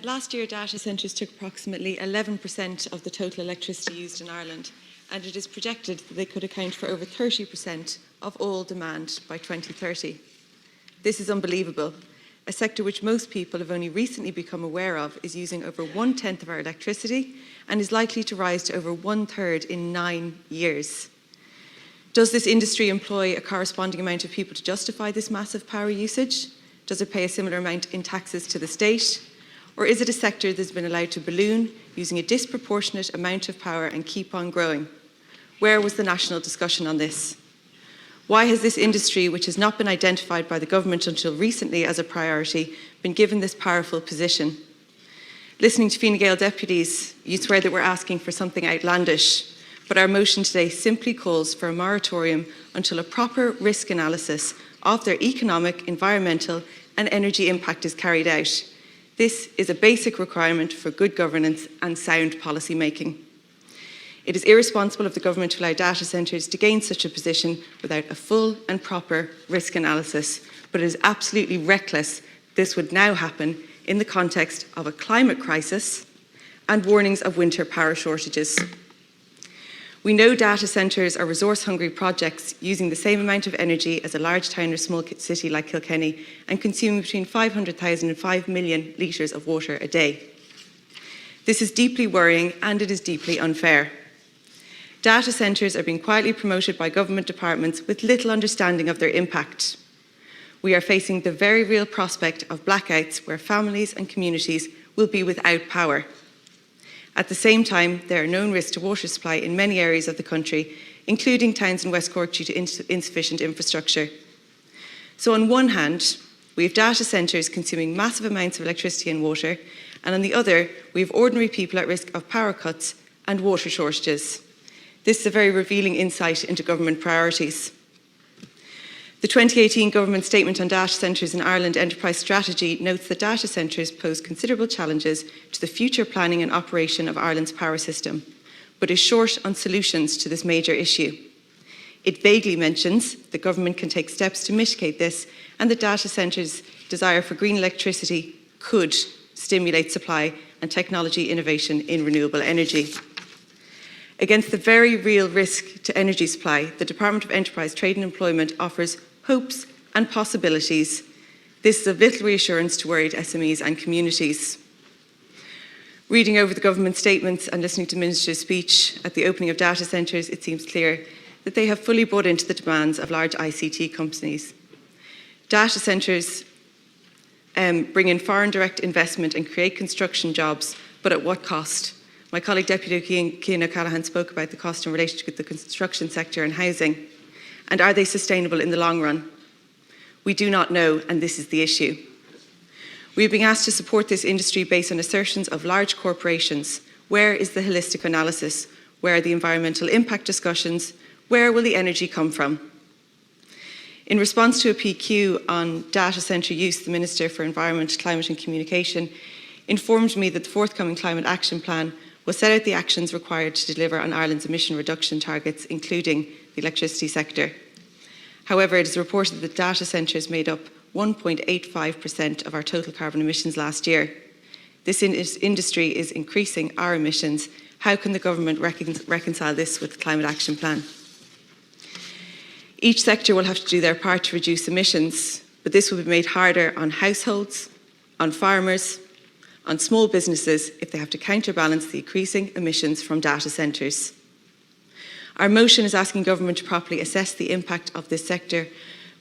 Last year, data centres took approximately 11% of the total electricity used in Ireland, and it is projected that they could account for over 30% of all demand by 2030. This is unbelievable. A sector which most people have only recently become aware of is using over 1/10 of our electricity and is likely to rise to over 1/3 in 9 years. Does this industry employ a corresponding amount of people to justify this massive power usage? Does it pay a similar amount in taxes to the state? Or is it a sector that has been allowed to balloon, using a disproportionate amount of power and keep on growing? Where was the national discussion on this? Why has this industry, which has not been identified by the government until recently as a priority, been given this powerful position? Listening to Fine Gael deputies, you swear that we're asking for something outlandish, but our motion today simply calls for a moratorium until a proper risk analysis of their economic, environmental and energy impact is carried out. This is a basic requirement for good governance and sound policy making. It is irresponsible of the government to allow data centres to gain such a position without a full and proper risk analysis, but it is absolutely reckless this would now happen in the context of a climate crisis and warnings of winter power shortages. We know data centres are resource-hungry projects using the same amount of energy as a large town or small city like Kilkenny and consuming between 500,000 and 5 million litres of water a day. This is deeply worrying and it is deeply unfair. Data centres are being quietly promoted by government departments with little understanding of their impact. We are facing the very real prospect of blackouts where families and communities will be without power. At the same time, there are known risks to water supply in many areas of the country, including towns in West Cork due to insufficient infrastructure. So on one hand, we have data centres consuming massive amounts of electricity and water, and on the other, we have ordinary people at risk of power cuts and water shortages. This is a very revealing insight into government priorities. The 2018 Government Statement on Data Centres in Ireland Enterprise Strategy notes that data centres pose considerable challenges to the future planning and operation of Ireland's power system, but is short on solutions to this major issue. It vaguely mentions the government can take steps to mitigate this and that data centres' desire for green electricity could stimulate supply and technology innovation in renewable energy. Against the very real risk to energy supply, the Department of Enterprise, Trade and Employment offers hopes and possibilities. This is of little reassurance to worried SMEs and communities. Reading over the government statements and listening to the Minister's speech at the opening of data centres, it seems clear that they have fully bought into the demands of large ICT companies. Data centres bring in foreign direct investment and create construction jobs, but at what cost? My colleague Deputy Cian O'Callaghan spoke about the cost in relation to the construction sector and housing. And are they sustainable in the long run? We do not know, and this is the issue. We are being asked to support this industry based on assertions of large corporations. Where is the holistic analysis? Where are the environmental impact discussions? Where will the energy come from? In response to a PQ on data centre use, the Minister for Environment, Climate and Communication informed me that the forthcoming Climate Action Plan will set out the actions required to deliver on Ireland's emission reduction targets, including the electricity sector. However, it is reported that data centres made up 1.85% of our total carbon emissions last year. This industry is increasing our emissions. How can the government reconcile this with the Climate Action Plan? Each sector will have to do their part to reduce emissions, but this will be made harder on households, on farmers, on small businesses if they have to counterbalance the increasing emissions from data centres. Our motion is asking government to properly assess the impact of this sector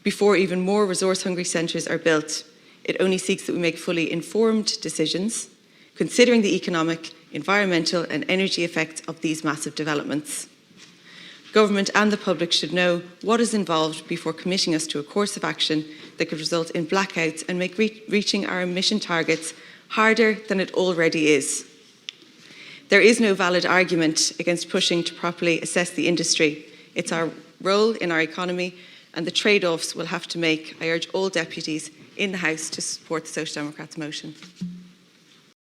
before even more resource-hungry centres are built. It only seeks that we make fully informed decisions, considering the economic, environmental and energy effects of these massive developments. Government and the public should know what is involved before committing us to a course of action that could result in blackouts and make reaching our emission targets harder than it already is. There is no valid argument against pushing to properly assess the industry. It's our role in our economy and the trade-offs we'll have to make. I urge all deputies in the House to support the Social Democrats' motion.